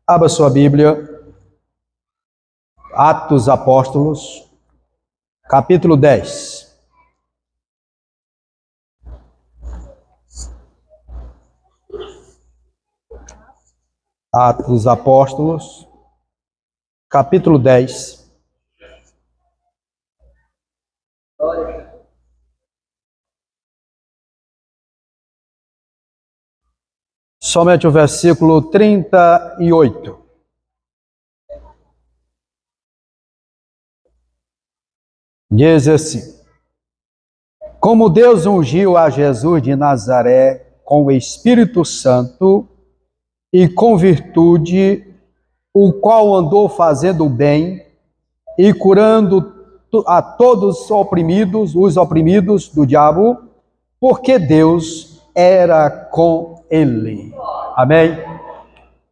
Abra sua Bíblia, Atos Apóstolos, capítulo 10. Atos Apóstolos, capítulo 10. Somente o versículo 38. Diz assim: como Deus ungiu a Jesus de Nazaré com o Espírito Santo e com virtude, o qual andou fazendo o bem e curando a todos os oprimidos do diabo, porque Deus era com ele. Amém?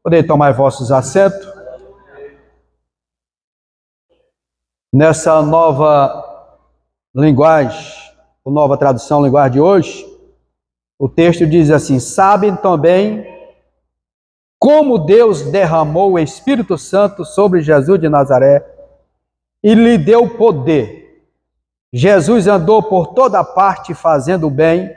Podem tomar vossos assentos. Nessa nova linguagem, nova tradução, linguagem de hoje, o texto diz assim: sabem também como Deus derramou o Espírito Santo sobre Jesus de Nazaré e lhe deu poder. Jesus andou por toda parte fazendo o bem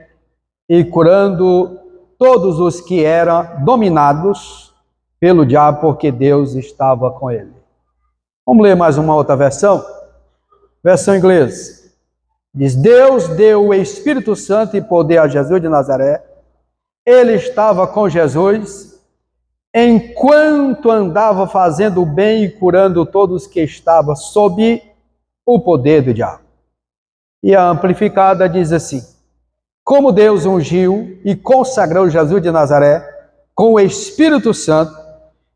e curando todos os que eram dominados pelo diabo, porque Deus estava com ele. Vamos ler mais uma outra versão? Versão inglesa. Diz: Deus deu o Espírito Santo e poder a Jesus de Nazaré. Ele estava com Jesus enquanto andava fazendo o bem e curando todos que estavam sob o poder do diabo. E a amplificada diz assim: como Deus ungiu e consagrou Jesus de Nazaré com o Espírito Santo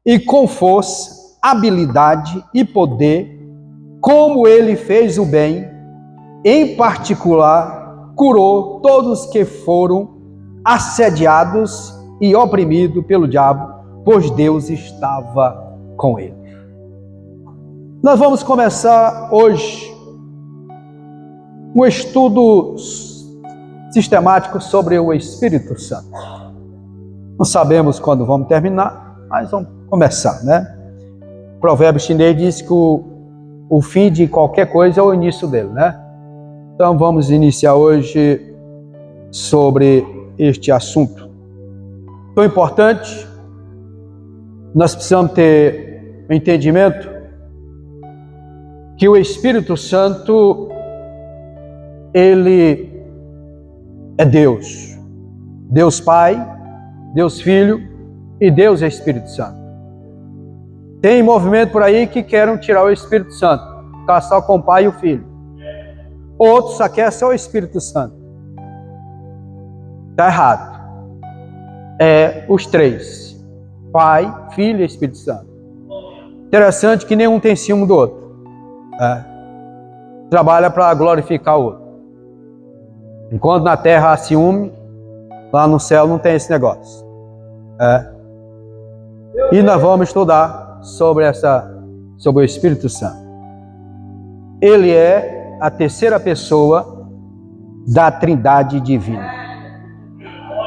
e com força, habilidade e poder, como ele fez o bem, em particular, curou todos que foram assediados e oprimidos pelo diabo, pois Deus estava com ele. Nós vamos começar hoje um estudo sistemático sobre o Espírito Santo. Não sabemos quando vamos terminar, mas vamos começar, né? O provérbio chinês diz que o fim de qualquer coisa é o início dele, né? Então vamos iniciar hoje sobre este assunto tão importante. Nós precisamos ter um entendimento que o Espírito Santo, ele é Deus. Deus Pai, Deus Filho e Deus Espírito Santo. Tem movimento por aí que querem tirar o Espírito Santo, ficar só com o Pai e o Filho. Outros só querem só o Espírito Santo. Está errado. É os três: Pai, Filho e Espírito Santo. Interessante que nenhum tem ciúme do outro. Trabalha para glorificar o outro. Enquanto na terra há ciúme, lá no céu não tem esse negócio. E nós vamos estudar sobre o Espírito Santo. Ele é a terceira pessoa da Trindade divina.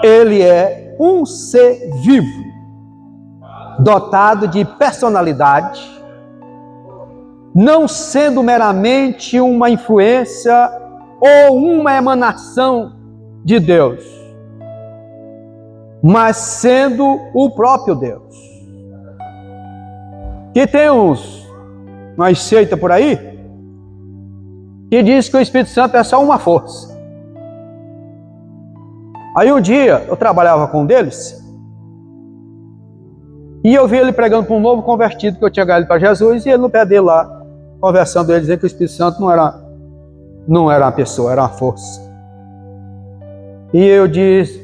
Ele é um ser vivo, dotado de personalidade, não sendo meramente uma influência ou uma emanação de Deus, mas sendo o próprio Deus. Que tem uma seita por aí que diz que o Espírito Santo é só uma força. Aí um dia eu trabalhava com um deles e eu vi ele pregando para um novo convertido que eu tinha ganhado para Jesus, e ele no pé dele lá, conversando ele, dizendo que o Espírito Santo não era uma pessoa, era uma força. E eu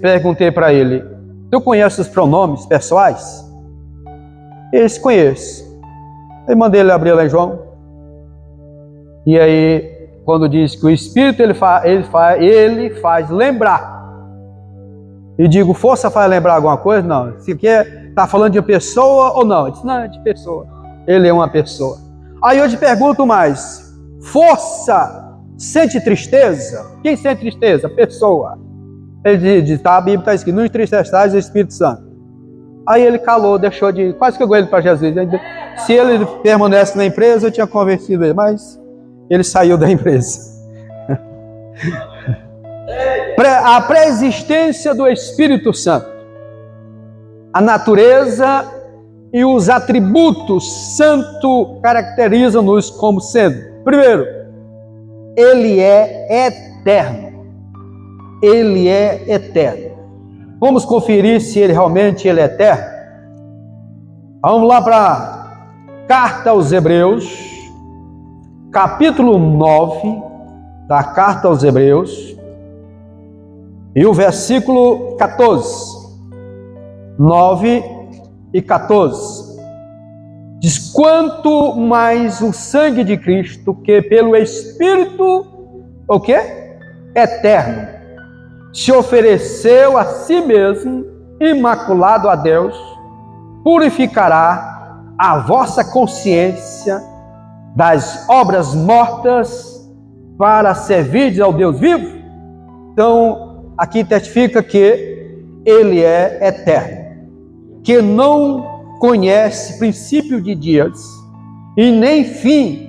perguntei para ele: tu conhece os pronomes pessoais? Ele disse: conheço. Eu mandei ele abrir lá em João. E aí, quando diz que o Espírito ele faz lembrar. E digo: força faz lembrar alguma coisa? Não. Se quer, está falando de pessoa ou não? Ele disse: não, é de pessoa. Ele é uma pessoa. Aí eu te pergunto mais: força sente tristeza? Quem sente tristeza? Pessoa. Ele diz: tá, a Bíblia está escrito: não entristeçais o Espírito Santo. Aí ele calou, deixou de... Quase que eu ele para Jesus. Se ele permanece na empresa, eu tinha convencido ele, mas ele saiu da empresa. A pré-existência do Espírito Santo. A natureza e os atributos santo caracterizam-nos como sendo, primeiro, ele é eterno. Ele é eterno. Vamos conferir se ele realmente é eterno. Vamos lá para a Carta aos Hebreus, capítulo 9 da Carta aos Hebreus, e o versículo 14. 9 e 14. Diz: quanto mais o sangue de Cristo, que pelo Espírito, o quê? Eterno, se ofereceu a si mesmo, imaculado a Deus, purificará a vossa consciência das obras mortas para servir ao Deus vivo. Então, aqui testifica que ele é eterno, que não conhece princípio de dias e nem fim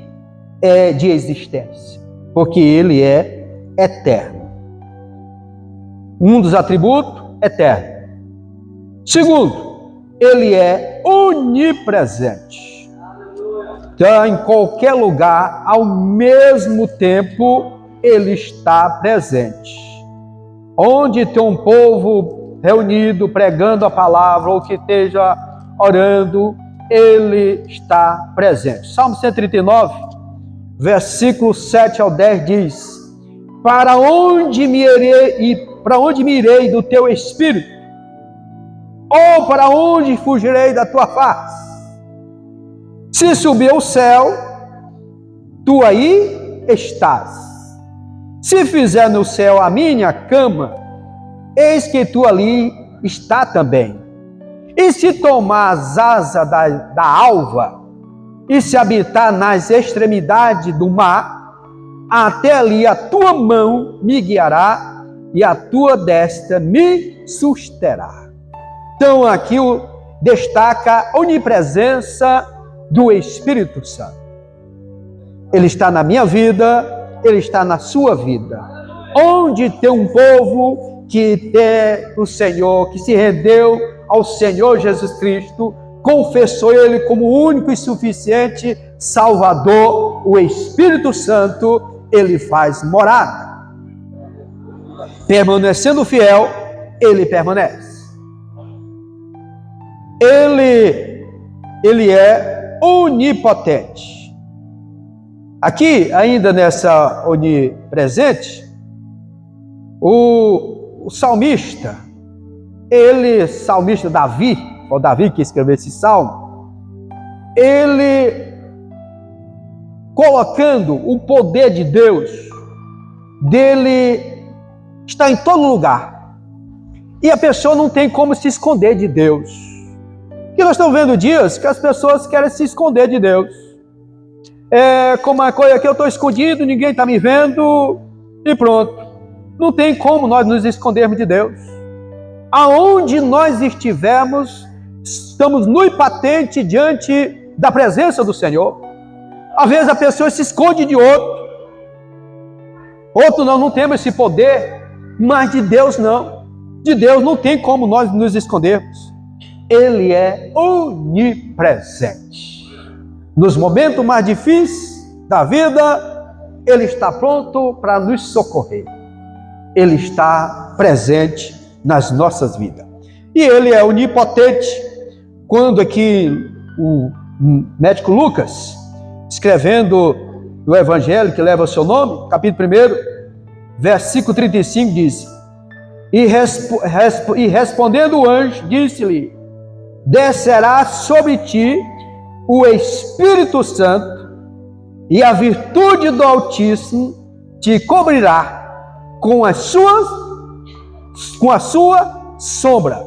de existência, porque ele é eterno. Um dos atributos, eterno. Segundo, ele é onipresente. Então, em qualquer lugar, ao mesmo tempo, ele está presente. Onde tem um povo reunido, pregando a palavra, ou que esteja orando, ele está presente. Salmo 139, versículo 7 ao 10 diz: para onde me irei do teu espírito? Ou para onde fugirei da tua face? Se subir ao céu, tu aí estás. Se fizer no céu a minha cama, eis que tu ali está também. E se tomar as asas da alva, e se habitar nas extremidades do mar, até ali a tua mão me guiará, e a tua destra me susterá. Então aqui destaca a onipresença do Espírito Santo. Ele está na minha vida, ele está na sua vida. Onde tem um povo que tem o Senhor, que se rendeu ao Senhor Jesus Cristo, confessou ele como o único e suficiente Salvador, o Espírito Santo, ele faz morada. Permanecendo fiel, ele permanece. Ele é onipotente. Aqui, ainda nessa onipresente, o salmista, salmista Davi, o Davi que escreveu esse salmo, ele colocando o poder de Deus, dele está em todo lugar. E a pessoa não tem como se esconder de Deus. Porque nós estamos vendo dias que as pessoas querem se esconder de Deus. Como uma coisa que eu estou escondido, ninguém está me vendo, e pronto. Não tem como nós nos escondermos de Deus. Aonde nós estivermos, estamos nu e patente diante da presença do Senhor. Às vezes a pessoa se esconde de outro. Outro nós não temos esse poder, mas de Deus não. De Deus não tem como nós nos escondermos. Ele é onipresente. Nos momentos mais difíceis da vida, ele está pronto para nos socorrer. Ele está presente nas nossas vidas. E ele é onipotente. Quando aqui o médico Lucas, escrevendo o evangelho que leva o seu nome, capítulo 1, versículo 35, diz: e respondendo o anjo, disse-lhe: descerá sobre ti o Espírito Santo, e a virtude do Altíssimo te cobrirá com a sua sombra,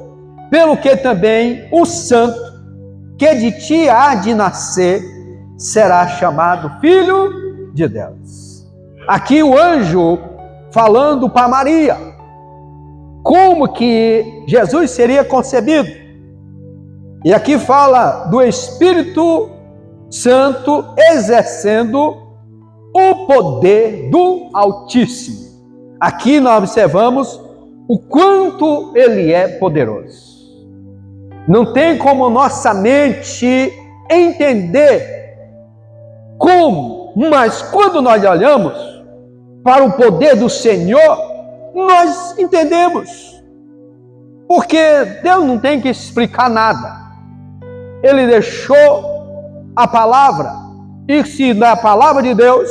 pelo que também o santo que de ti há de nascer será chamado Filho de Deus. Aqui o anjo falando para Maria como que Jesus seria concebido. E aqui fala do Espírito Santo exercendo o poder do Altíssimo. Aqui nós observamos o quanto ele é poderoso. Não tem como nossa mente entender como, mas quando nós olhamos para o poder do Senhor, nós entendemos. Porque Deus não tem que explicar nada. Ele deixou a palavra, e se na palavra de Deus,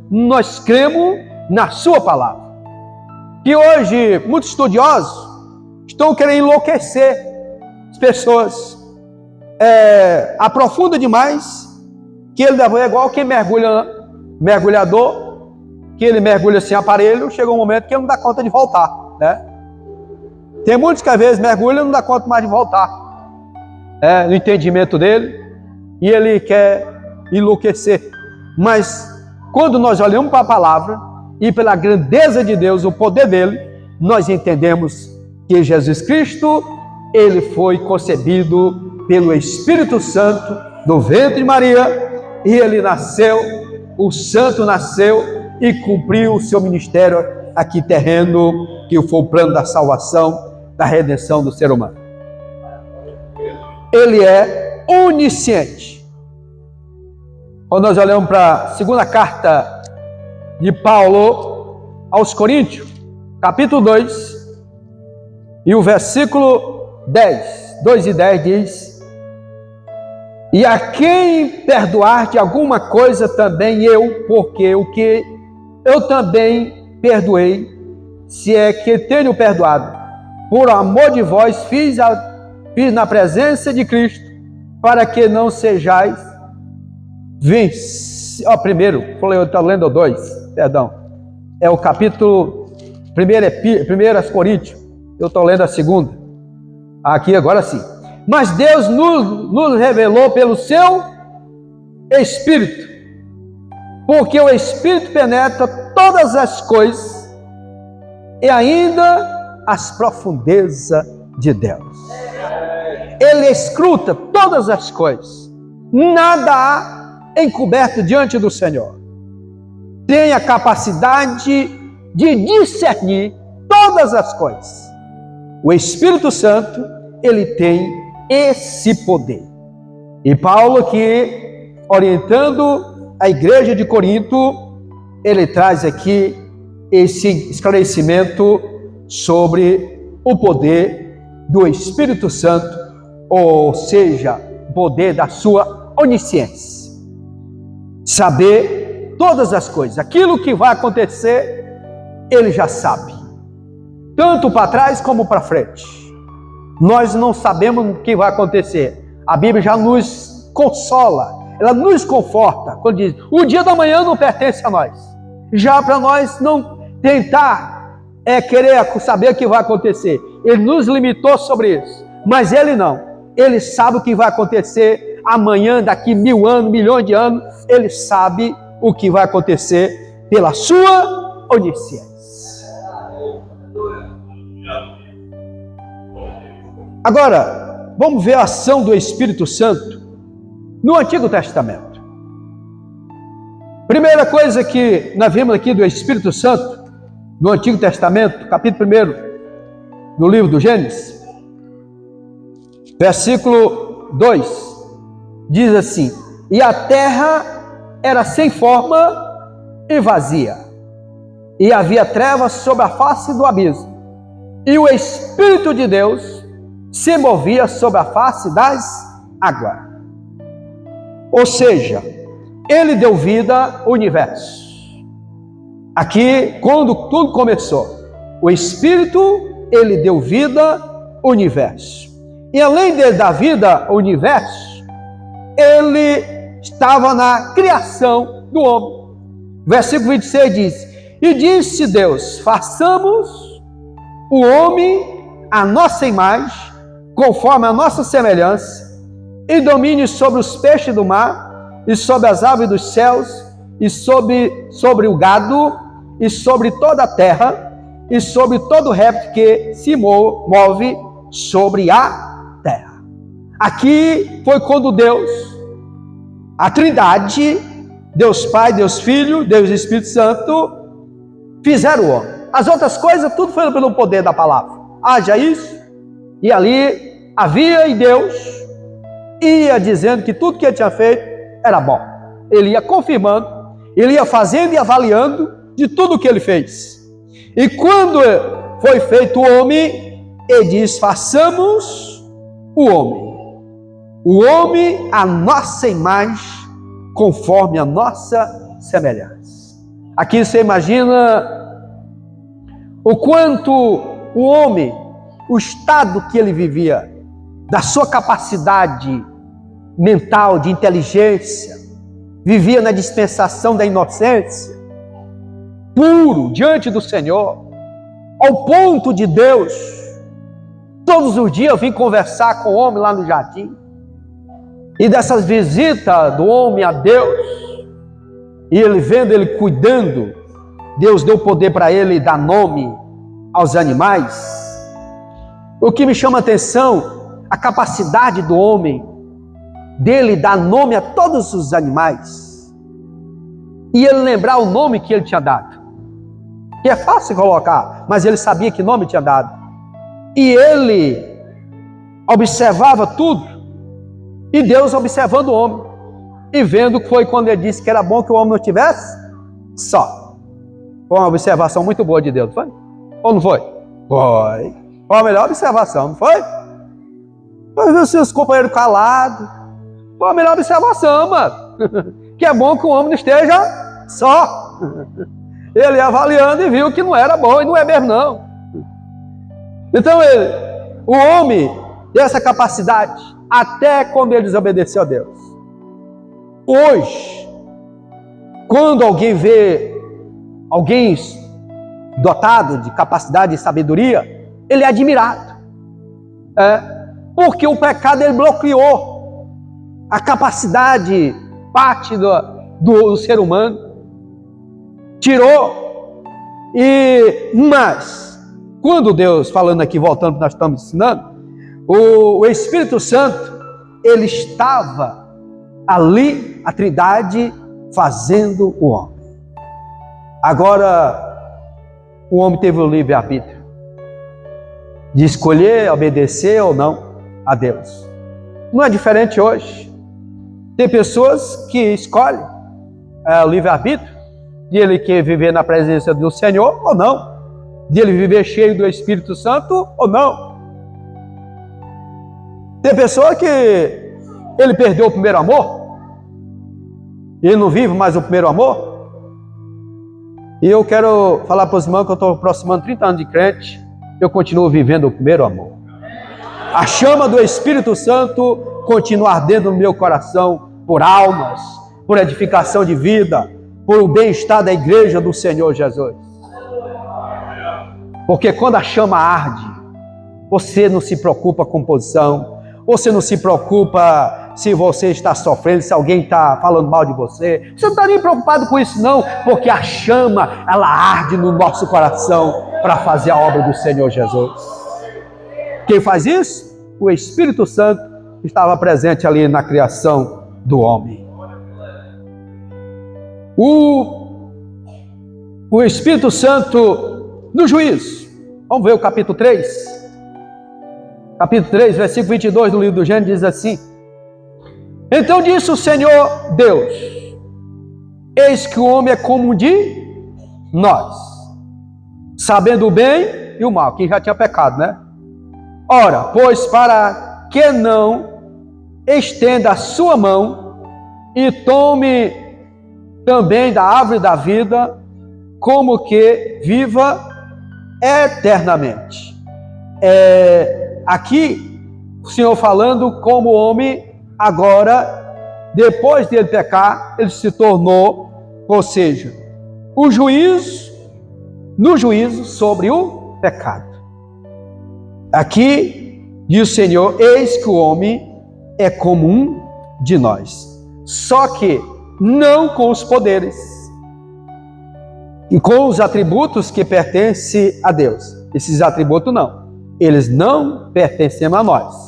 nós cremos na sua palavra. Que hoje muitos estudiosos estão querendo enlouquecer as pessoas, aprofunda demais, que ele é igual quem mergulhador, que ele mergulha sem aparelho, chega um momento que ele não dá conta de voltar, né? Tem muitos que às vezes mergulham e não dá conta mais de voltar, no entendimento dele, e ele quer enlouquecer. Mas quando nós olhamos para a palavra e pela grandeza de Deus, o poder dele, nós entendemos que Jesus Cristo, ele foi concebido pelo Espírito Santo do ventre de Maria, e ele nasceu, o santo nasceu e cumpriu o seu ministério aqui terreno, que foi o plano da salvação, da redenção do ser humano. Ele é onisciente. Quando nós olhamos para a segunda carta de Paulo aos Coríntios, capítulo 2, e o versículo 10, 2 e 10 diz: e a quem perdoar de alguma coisa também eu, porque o que eu também perdoei, se é que tenho perdoado, por amor de vós fiz na presença de Cristo, para que não sejais primeiro, eu estou lendo o 2, perdão, é o capítulo 1 Coríntios, eu estou lendo a segunda, aqui agora sim. Mas Deus nos revelou pelo seu Espírito, porque o Espírito penetra todas as coisas e ainda as profundezas de Deus. Ele escruta todas as coisas, nada há encoberto diante do Senhor. Tem a capacidade de discernir todas as coisas. O Espírito Santo, ele tem esse poder. E Paulo aqui, orientando a igreja de Corinto, ele traz aqui esse esclarecimento sobre o poder do Espírito Santo, ou seja, o poder da sua onisciência. Saber todas as coisas, aquilo que vai acontecer, ele já sabe, tanto para trás como para frente. Nós não sabemos o que vai acontecer. A Bíblia já nos consola, ela nos conforta, quando diz, o dia da manhã não pertence a nós. Já para nós não tentar querer saber o que vai acontecer. Ele nos limitou sobre isso, mas ele não. Ele sabe o que vai acontecer amanhã, daqui 1000 anos, milhões de anos. Ele sabe o que vai acontecer pela sua onisciência. Agora, vamos ver a ação do Espírito Santo no Antigo Testamento. Primeira coisa que nós vemos aqui do Espírito Santo no Antigo Testamento, capítulo 1 do livro do Gênesis, versículo 2, diz assim: e a terra era sem forma e vazia, e havia trevas sobre a face do abismo, e o Espírito de Deus se movia sobre a face das águas. Ou seja, ele deu vida ao universo. Aqui, quando tudo começou, o Espírito, ele deu vida ao universo. E além de dar vida ao universo, ele estava na criação do homem. Versículo 26 diz: e disse Deus, façamos o homem à nossa imagem, conforme a nossa semelhança, e domine sobre os peixes do mar, e sobre as aves dos céus, e sobre o gado, e sobre toda a terra, e sobre todo réptil que se move sobre a terra. Aqui foi quando Deus, a Trindade, Deus Pai, Deus Filho, Deus Espírito Santo, fizeram o homem. As outras coisas, tudo foi pelo poder da palavra. Haja isso, e ali havia, e Deus ia dizendo que tudo que ele tinha feito era bom. Ele ia confirmando, ele ia fazendo e avaliando de tudo que ele fez. E quando foi feito o homem, ele diz: façamos o homem à nossa imagem, conforme a nossa semelhança. Aqui você imagina o quanto o homem, o estado que ele vivia, da sua capacidade mental, de inteligência, vivia na dispensação da inocência, puro diante do Senhor, ao ponto de Deus, todos os dias eu vim conversar com o homem lá no jardim, e dessas visitas do homem a Deus, e ele vendo ele cuidando, Deus deu poder para ele dar nome aos animais. O que me chama a atenção, a capacidade do homem, dele dar nome a todos os animais, e ele lembrar o nome que ele tinha dado, que é fácil colocar, mas ele sabia que nome tinha dado, e ele observava tudo, e Deus observando o homem, e vendo que foi quando ele disse que era bom que o homem não tivesse só. Foi uma observação muito boa de Deus, foi? Ou não foi? Foi. Foi a melhor observação, não foi? Mas os seus companheiros calados. Foi a melhor observação, mano. Que é bom que o homem não esteja só. Ele avaliando e viu que não era bom, e não é mesmo não. Então o homem tem essa capacidade até quando ele desobedeceu a Deus. Hoje, quando alguém vê alguém dotado de capacidade e sabedoria, ele é admirado. Porque o pecado ele bloqueou a capacidade, parte do ser humano, tirou. Mas quando Deus, falando aqui, voltando que nós estamos ensinando, o Espírito Santo, ele estava ali, a Trindade, fazendo o homem. Agora, o homem teve o livre-arbítrio de escolher obedecer ou não a Deus. Não é diferente hoje. Tem pessoas que escolhem o livre-arbítrio de ele quer viver na presença do Senhor ou não, de ele viver cheio do Espírito Santo ou não. Tem pessoa que ele perdeu o primeiro amor, ele não vive mais o primeiro amor. E eu quero falar para os irmãos que eu estou aproximando 30 anos de crente, eu continuo vivendo o primeiro amor. A chama do Espírito Santo continua ardendo no meu coração por almas, por edificação de vida, por o bem-estar da igreja do Senhor Jesus. Porque quando a chama arde, você não se preocupa com posição, você não se preocupa se você está sofrendo, se alguém está falando mal de você. Você não está nem preocupado com isso não, porque a chama, ela arde no nosso coração para fazer a obra do Senhor Jesus. Quem faz isso? O Espírito Santo estava presente ali na criação do homem. O Espírito Santo no juízo. Vamos ver o capítulo 3. Capítulo 3, versículo 22 do livro do Gênesis diz assim: então disse o Senhor Deus: eis que o homem é como um de nós, sabendo o bem e o mal. Que já tinha pecado, né? Ora, pois para que não estenda a sua mão e tome também da árvore da vida, como que viva eternamente. Aqui o Senhor falando como o homem agora, depois de ele pecar, ele se tornou, ou seja, o juízo, no juízo sobre o pecado. Aqui diz o Senhor: eis que o homem é como um de nós, só que não com os poderes e com os atributos que pertencem a Deus. Esses atributos não, eles não pertencem a nós.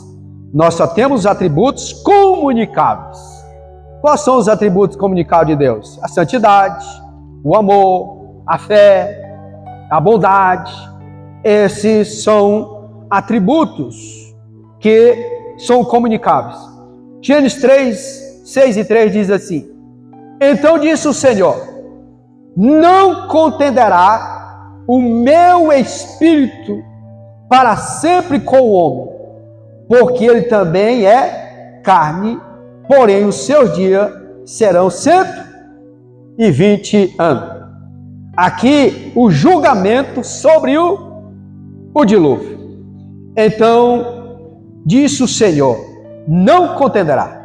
Nós só temos atributos comunicáveis. Quais são os atributos comunicáveis de Deus? A santidade, o amor, a fé, a bondade. Esses são atributos que são comunicáveis. Gênesis 3, 6 e 3 diz assim: então disse o Senhor: não contenderá o meu espírito para sempre com o homem, porque ele também é carne, porém os seus dias serão 120 anos. Aqui o julgamento sobre o dilúvio. Então disse o Senhor: não contenderá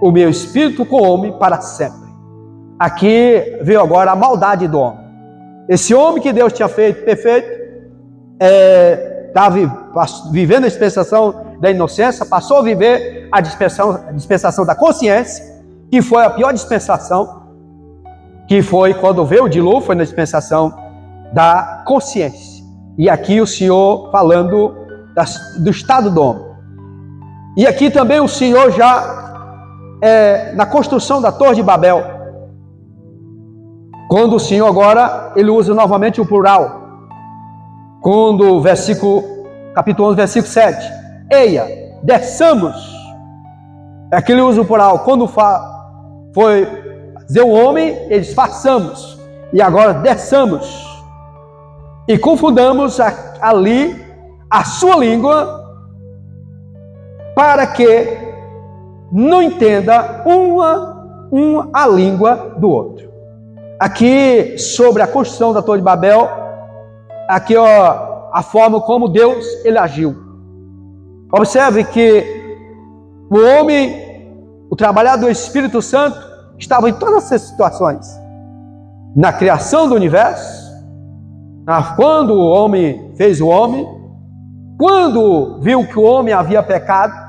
o meu espírito com o homem para sempre. Aqui veio agora a maldade do homem. Esse homem que Deus tinha feito perfeito, estava vivendo a dispensação da inocência, passou a viver a dispensação da consciência, que foi a pior dispensação, que foi quando veio o dilúvio, foi na dispensação da consciência. E aqui o Senhor falando do estado do homem. E aqui também o Senhor já, na construção da Torre de Babel, quando o Senhor agora, ele usa novamente o plural, quando capítulo 11, versículo 7, eia, desçamos, aqui ele usa o plural, quando foi dizer o homem, eles façamos, e agora desçamos, e confundamos ali a sua língua, para que não entenda a língua do outro. Aqui, sobre a construção da Torre de Babel, aqui ó, a forma como Deus ele agiu. Observe que o homem, o trabalhar do Espírito Santo, estava em todas essas situações. Na criação do universo, quando o homem fez o homem, quando viu que o homem havia pecado,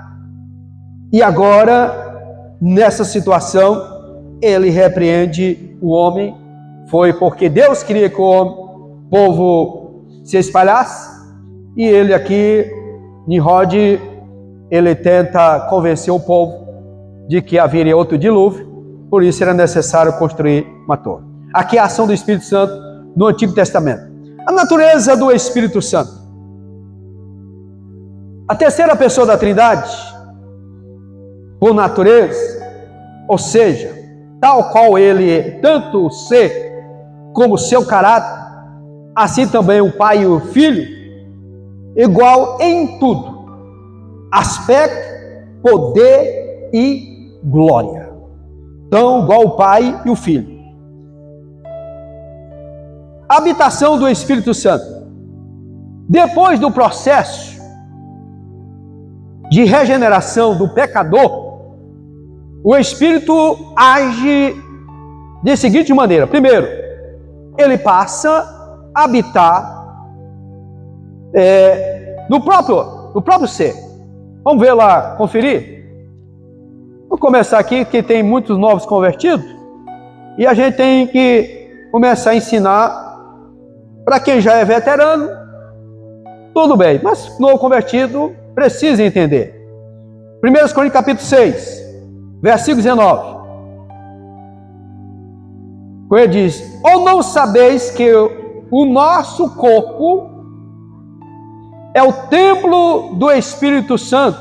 e agora, nessa situação, ele repreende o homem. Foi porque Deus queria que o povo se espalhasse, e ele aqui, Nimrod, ele tenta convencer o povo de que haveria outro dilúvio, por isso era necessário construir uma torre. Aqui é a ação do Espírito Santo no Antigo Testamento. A natureza do Espírito Santo. A terceira pessoa da Trindade, por natureza, ou seja, tal qual ele é, tanto o ser como o seu caráter, assim também o Pai e o Filho, igual em tudo, aspecto, poder e glória. Então, igual o Pai e o Filho. A habitação do Espírito Santo. Depois do processo de regeneração do pecador, o Espírito age de seguinte maneira. Primeiro, ele passa a habitar no próprio ser. Vamos ver lá, conferir? Vou começar aqui, que tem muitos novos convertidos, e a gente tem que começar a ensinar para quem já é veterano, tudo bem, mas novo convertido precisa entender. 1 Coríntios capítulo 6, versículo 19. Ele diz: ou não sabeis que o nosso corpo é o templo do Espírito Santo,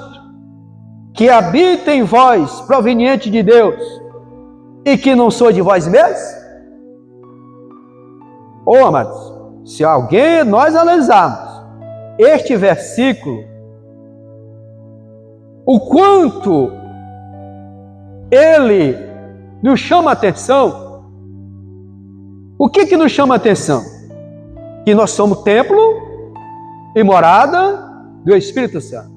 que habita em vós, proveniente de Deus, e que não sou de vós mesmos? Amados, se nós analisarmos este versículo, o quanto ele nos chama a atenção. O que nos chama a atenção? Que nós somos templo e morada do Espírito Santo.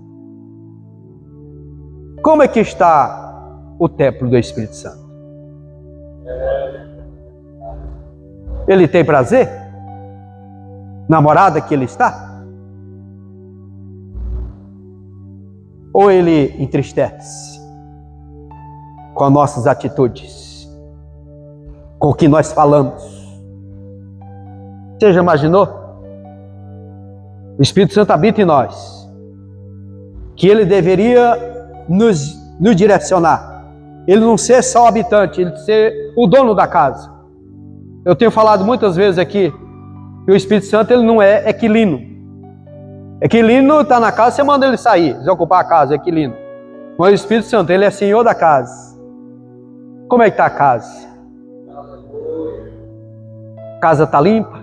Como é que está o templo do Espírito Santo? Ele tem prazer na morada que ele está? Ou ele entristece com as nossas atitudes, com o que nós falamos? Você já imaginou? O Espírito Santo habita em nós, que ele deveria nos direcionar. Ele não ser só o habitante, ele ser o dono da casa. Eu tenho falado muitas vezes aqui que o Espírito Santo ele não é equilino. Equilino está na casa, você manda ele sair, desocupar a casa, equilino. Mas o Espírito Santo, ele é senhor da casa. Como é que está a casa? A casa está limpa?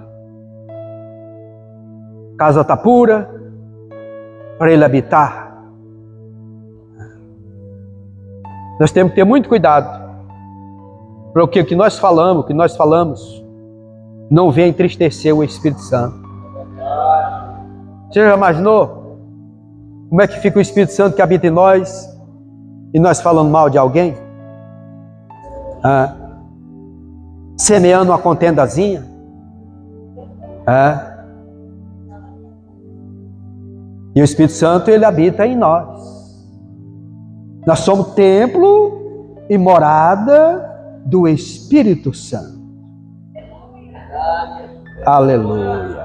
A casa está pura? Para ele habitar? Nós temos que ter muito cuidado. Para o que nós falamos, não venha entristecer o Espírito Santo. Você já imaginou como é que fica o Espírito Santo que habita em nós e nós falando mal de alguém? Semeando uma contendazinha? E o Espírito Santo, ele habita em nós. Nós somos templo e morada do Espírito Santo. Aleluia.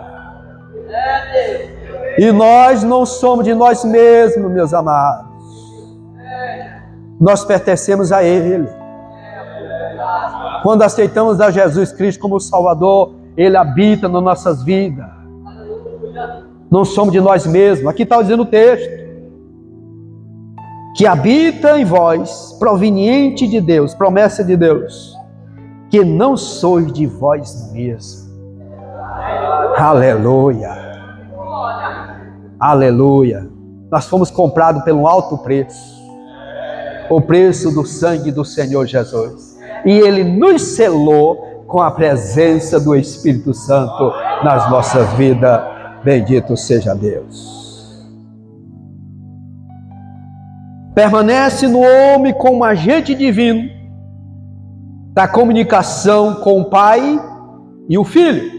E nós não somos de nós mesmos, meus amados. Nós pertencemos a Ele. Quando aceitamos a Jesus Cristo como Salvador, Ele habita nas nossas vidas. Não somos de nós mesmos. Aqui está dizendo o texto. Que habita em vós, proveniente de Deus, promessa de Deus, que não sois de vós mesmos. Aleluia. Aleluia. Nós fomos comprados pelo alto preço, o preço do sangue do Senhor Jesus. E Ele nos selou com a presença do Espírito Santo nas nossas vidas. Bendito seja Deus. Permanece no homem como agente divino da comunicação com o Pai e o Filho.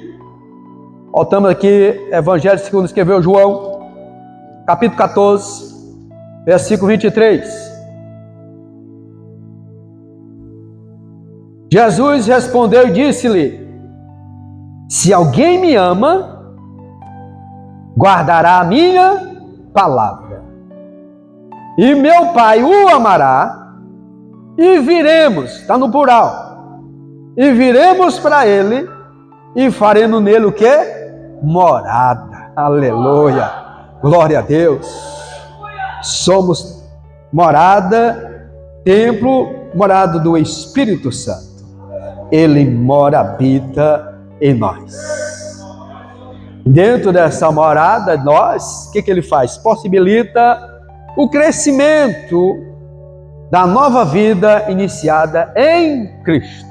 Voltamos aqui, Evangelho segundo escreveu João, capítulo 14, versículo 23. Jesus respondeu e disse-lhe: se alguém me ama, guardará a minha palavra. E meu Pai o amará, e viremos, está no plural, e viremos para Ele, e faremos nele o quê? Morada. Aleluia. Glória a Deus. Somos morada, templo, morada do Espírito Santo. Ele mora, habita em nós. Dentro dessa morada, nós, o que Ele faz? Possibilita o crescimento da nova vida iniciada em Cristo.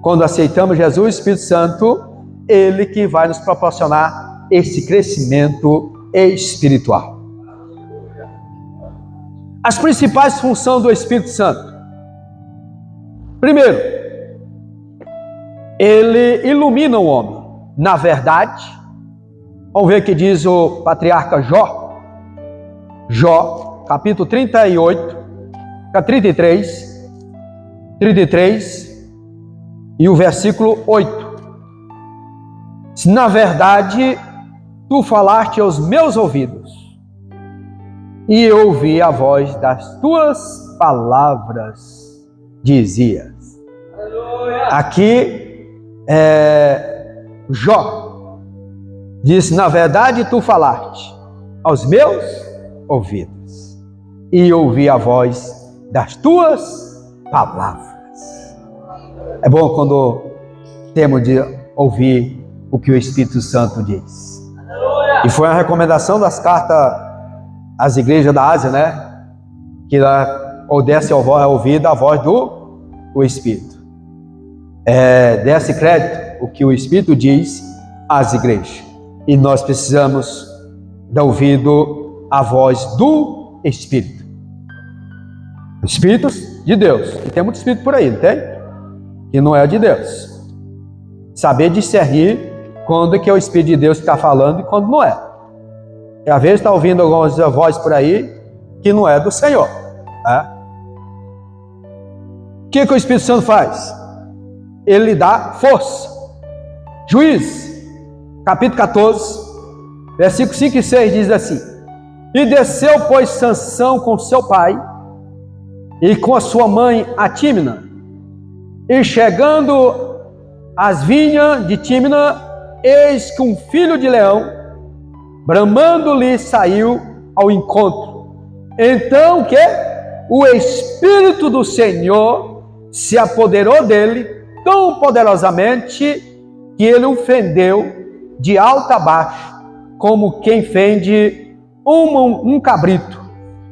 Quando aceitamos Jesus, o Espírito Santo, Ele que vai nos proporcionar esse crescimento espiritual. As principais funções do Espírito Santo. Primeiro, Ele ilumina o homem na verdade. Vamos ver o que diz o patriarca Jó. Jó, capítulo 38, 33 e o versículo 8. Na verdade, tu falaste aos meus ouvidos, e eu ouvi a voz das tuas palavras, dizias. Aqui, Jó diz, na verdade, tu falaste aos meus ouvidos, e ouvi a voz das tuas palavras. É bom quando temos de ouvir o que o Espírito Santo diz. E foi a recomendação das cartas às igrejas da Ásia, né? Que ou desse ouvida a voz do Espírito. Desse crédito o que o Espírito diz às igrejas. E nós precisamos dar ouvido a voz do Espírito. Espíritos de Deus. E tem muito Espírito por aí, não tem? Que não é de Deus. Saber discernir quando que é o Espírito de Deus que está falando e quando não é. E às vezes está ouvindo algumas vozes por aí que não é do Senhor. O que o Espírito Santo faz? Ele dá força. Juízes, capítulo 14, versículos 5 e 6 diz assim: E desceu, pois, Sansão com seu pai e com a sua mãe, a Tímina. E chegando às vinhas de Tímina, eis que um filho de leão, bramando-lhe, saiu ao encontro. Então que o Espírito do Senhor se apoderou dele tão poderosamente que ele o fendeu de alto a baixo, como quem fende um cabrito,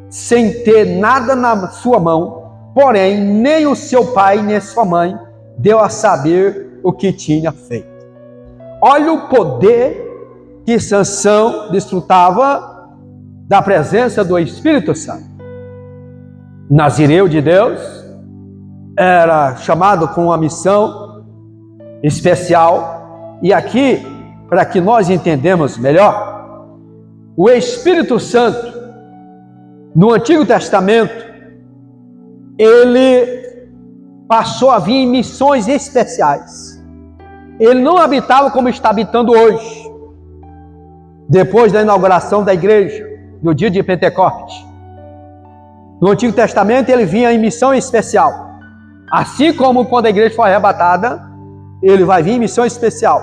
sem ter nada na sua mão. Porém, nem o seu pai nem sua mãe deu a saber o que tinha feito. Olha o poder que Sansão desfrutava da presença do Espírito Santo. Nazireu de Deus, era chamado com uma missão especial. E aqui, para que nós entendamos melhor, o Espírito Santo, no Antigo Testamento, ele passou a vir em missões especiais. Ele não habitava como está habitando hoje, depois da inauguração da igreja, no dia de Pentecostes. No Antigo Testamento ele vinha em missão especial. Assim como quando a igreja foi arrebatada, ele vai vir em missão especial.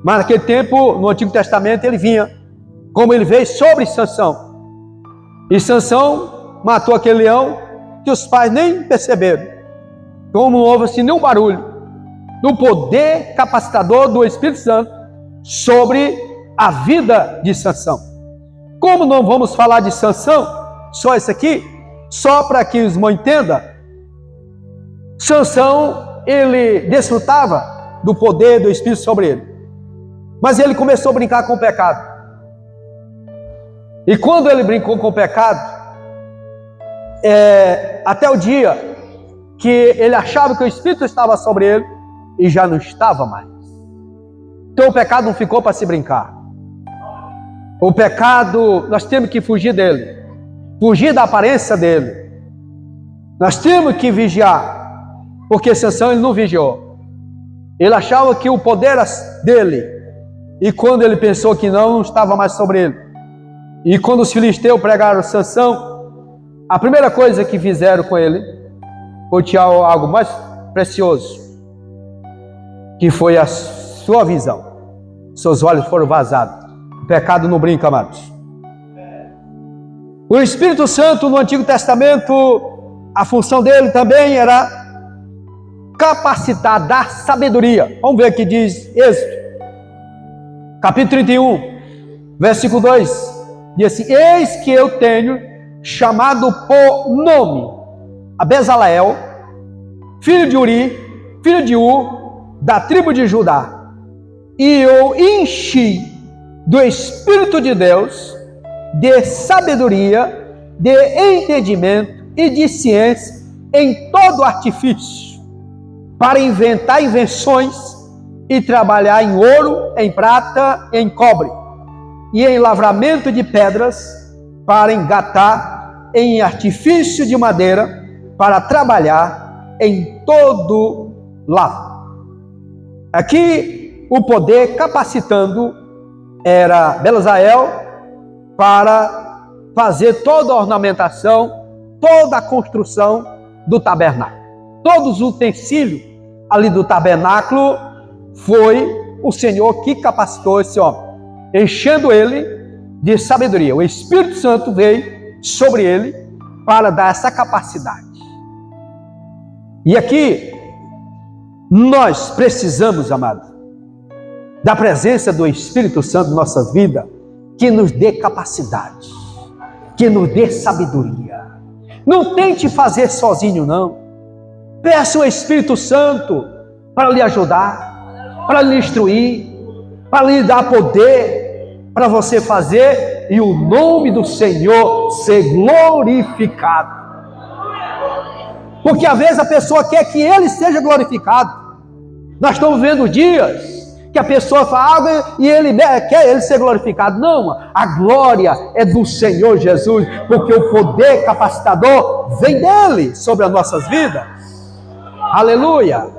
Mas naquele tempo, no Antigo Testamento, ele vinha, como ele veio sobre Sansão. E Sansão matou aquele leão que os pais nem perceberam. Como não houve assim nenhum barulho. Do poder capacitador do Espírito Santo sobre a vida de Sansão. Como não vamos falar de Sansão, só isso aqui, só para que os irmãos entendam, Sansão, ele desfrutava do poder do Espírito sobre ele. Mas ele começou a brincar com o pecado. E quando ele brincou com o pecado, até o dia que ele achava que o Espírito estava sobre ele, e já não estava mais. Então o pecado não ficou para se brincar. O pecado, nós temos que fugir dele. Fugir da aparência dele. Nós temos que vigiar. Porque Sansão ele não vigiou. Ele achava que o poder era dele. E quando ele pensou que não estava mais sobre ele. E quando os filisteus pregaram Sansão, a primeira coisa que fizeram com ele foi tirar algo mais precioso, que foi a sua visão. Seus olhos foram vazados. O pecado não brinca, amados. O Espírito Santo no Antigo Testamento, a função dele também era capacitar, dar sabedoria. Vamos ver o que diz Êxodo, capítulo 31, versículo 2. Diz assim: eis que eu tenho chamado por nome a Bezaleel, filho de Uri, filho de Ur, da tribo de Judá, e eu enchi do Espírito de Deus, de sabedoria, de entendimento e de ciência, em todo artifício, para inventar invenções e trabalhar em ouro, em prata, em cobre, e em lavramento de pedras, para engatar em artifício de madeira, para trabalhar em todo lado. Aqui o poder capacitando era Bezaleel para fazer toda a ornamentação, toda a construção do tabernáculo. Todos os utensílios ali do tabernáculo foi o Senhor que capacitou esse homem, enchendo ele de sabedoria. O Espírito Santo veio sobre ele para dar essa capacidade. E aqui nós precisamos, amado, da presença do Espírito Santo em nossas vidas, que nos dê capacidade, que nos dê sabedoria. Não tente fazer sozinho, não. Peça o Espírito Santo para lhe ajudar, para lhe instruir, para lhe dar poder, para você fazer e o nome do Senhor ser glorificado. Porque às vezes a pessoa quer que ele seja glorificado. Nós estamos vendo dias que a pessoa fala algo e ele quer ele ser glorificado. Não, a glória é do Senhor Jesus, porque o poder capacitador vem dele sobre as nossas vidas. Aleluia!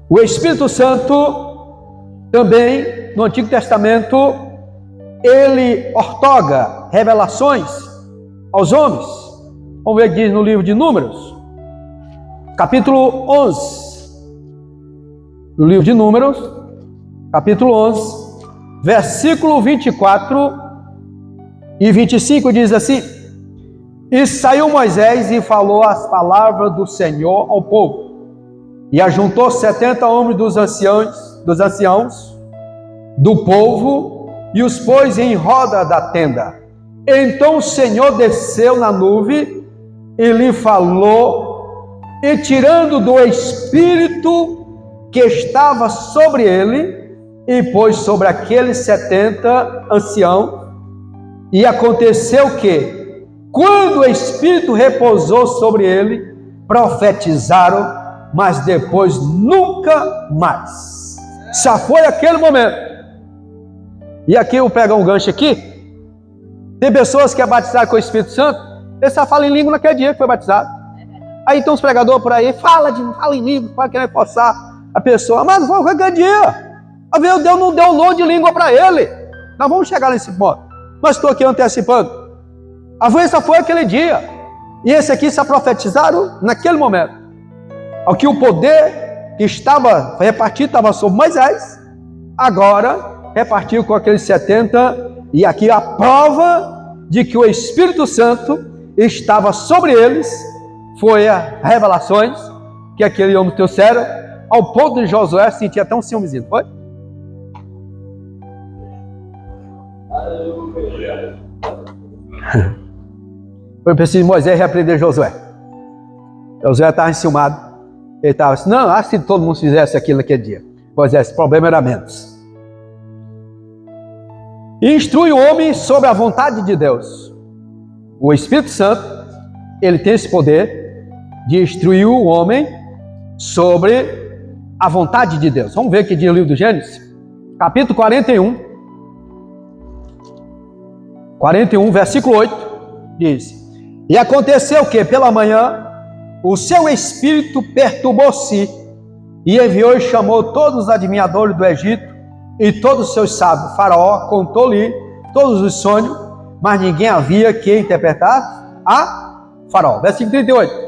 O Espírito Santo Também, no Antigo Testamento, ele ortoga revelações aos homens. Vamos ver o que diz no livro de Números, capítulo 11. No livro de Números, capítulo 11, versículo 24 e 25 diz assim: E saiu Moisés e falou as palavras do Senhor ao povo, e ajuntou 70 homens dos anciãos do povo, e os pôs em roda da tenda. Então o Senhor desceu na nuvem e lhe falou, e tirando do Espírito que estava sobre ele, e pôs sobre aqueles 70 anciãos. E aconteceu que, quando o Espírito repousou sobre ele, profetizaram, mas depois nunca mais. Só foi aquele momento. E aqui eu vou pegar um gancho aqui. Tem pessoas que é batizado com o Espírito Santo, ele só fala em língua naquele dia que foi batizado. Aí tem uns pregadores por aí, fala em língua, para querer forçar a pessoa, mas foi aquele dia. Deus não deu um dom de língua para ele. Nós vamos chegar nesse ponto. Mas estou aqui antecipando. A voz foi aquele dia. E esse aqui se profetizaram naquele momento. Ao que o poder que estava repartido estava sobre Moisés, agora repartiu com aqueles 70. E aqui a prova de que o Espírito Santo estava sobre eles foi as revelações que aquele homem trouxeram, ao ponto de Josué sentir até um ciúmezinho, foi? Foi preciso Moisés repreender Josué. Josué estava enciumado. Ele estava assim, não, acho que se todo mundo fizesse aquilo naquele dia. Moisés, o problema era menos. Instrui o homem sobre a vontade de Deus. O Espírito Santo, ele tem esse poder de instruir o homem sobre a vontade de Deus. Vamos ver aqui no livro do Gênesis, capítulo 41. 41, versículo 8, diz: E aconteceu que, pela manhã, o seu espírito perturbou-se, e enviou e chamou todos os adivinhadores do Egito, e todos os seus sábios. Faraó contou-lhe todos os sonhos, mas ninguém havia que interpretasse a Faraó. Versículo 38.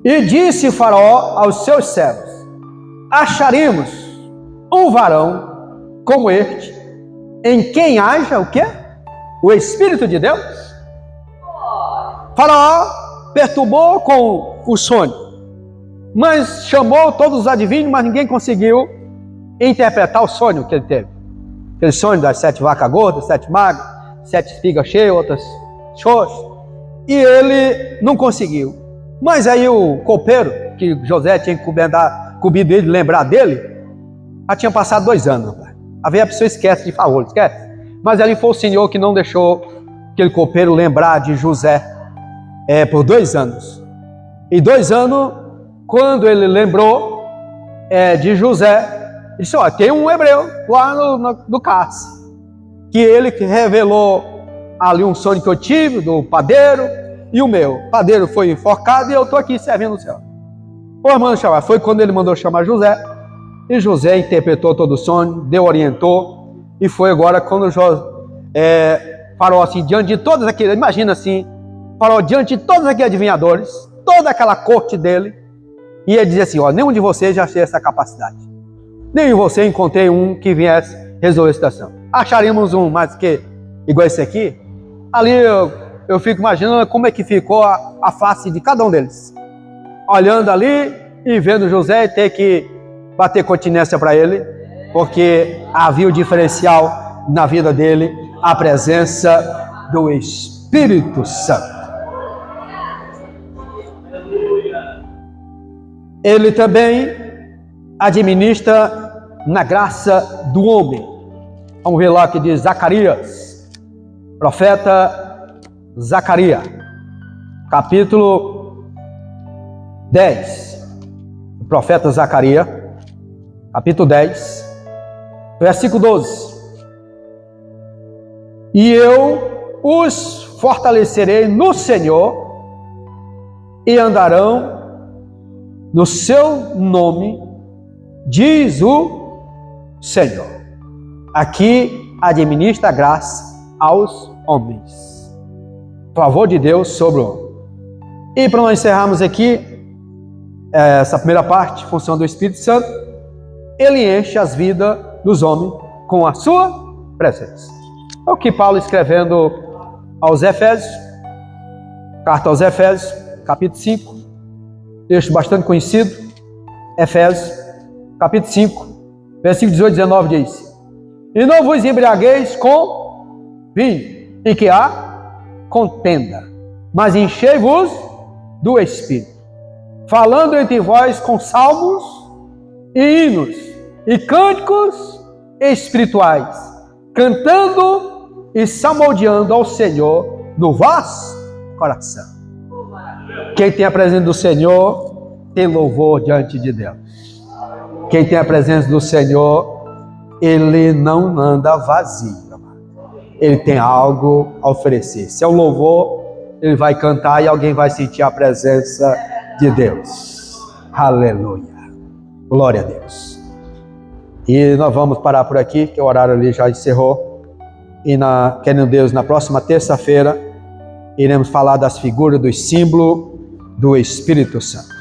E disse Faraó aos seus servos: Acharemos um varão como este, em quem haja o quê? O Espírito de Deus? Faraó perturbou com o sonho, mas chamou todos os adivinhos, mas ninguém conseguiu interpretar o sonho que ele teve. Aquele sonho das 7 vacas gordas, 7 magras, 7 espigas cheias, outras xoxas. E ele não conseguiu. Mas aí o copeiro, que José tinha incumbido ele de lembrar dele, já tinha passado 2 anos. A velha pessoa esquece de favor, esquece. Mas ali foi o Senhor que não deixou aquele copeiro lembrar de José por 2 anos. E 2 anos, quando ele lembrou de José, ele disse: olha, tem um hebreu lá no cárcere, que ele revelou ali um sonho que eu tive do padeiro e o meu. O padeiro foi enforcado e eu estou aqui servindo o Senhor. O irmão chamar, foi quando ele mandou chamar José, e José interpretou todo o sonho, orientou, e foi agora quando Faraó assim, diante de todas aquelas, imagina assim, Faraó diante de todos aqueles adivinhadores, toda aquela corte dele, e ele dizia assim: ó, nenhum de vocês já tem essa capacidade. Nem você encontrei um que viesse resolver a situação. Acharemos um mais que igual esse aqui. Ali eu fico imaginando como é que ficou a face de cada um deles. Olhando ali e vendo José e ter que bater continência para ele, porque havia o diferencial na vida dele, a presença do Espírito Santo. Ele também administra na graça do homem. Vamos ver lá que diz Zacarias, profeta Zacarias, capítulo 10. O profeta Zacarias, capítulo 10, versículo 12. E eu os fortalecerei no Senhor, e andarão no seu nome, diz o Senhor. Aqui administra a graça aos homens. Favor de Deus sobre o homem. E para nós encerrarmos aqui essa primeira parte, função do Espírito Santo, ele enche as vidas dos homens com a sua presença. É o que Paulo escrevendo aos Efésios, carta aos Efésios, capítulo 5, texto bastante conhecido, Efésios, capítulo 5, versículo 18 e 19 diz: E não vos embriagueis com vinho, em que há contenda, mas enchei-vos do Espírito, falando entre vós com salmos e hinos e cânticos espirituais, cantando e salmodiando ao Senhor no vosso coração. Quem tem a presença do Senhor tem louvor diante de Deus. Quem tem a presença do Senhor, ele não anda vazio. Ele tem algo a oferecer. Se é um louvor, ele vai cantar e alguém vai sentir a presença de Deus. Aleluia. Glória a Deus. E nós vamos parar por aqui, que o horário ali já encerrou. E querendo Deus, na próxima terça-feira, iremos falar das figuras dos símbolos do Espírito Santo.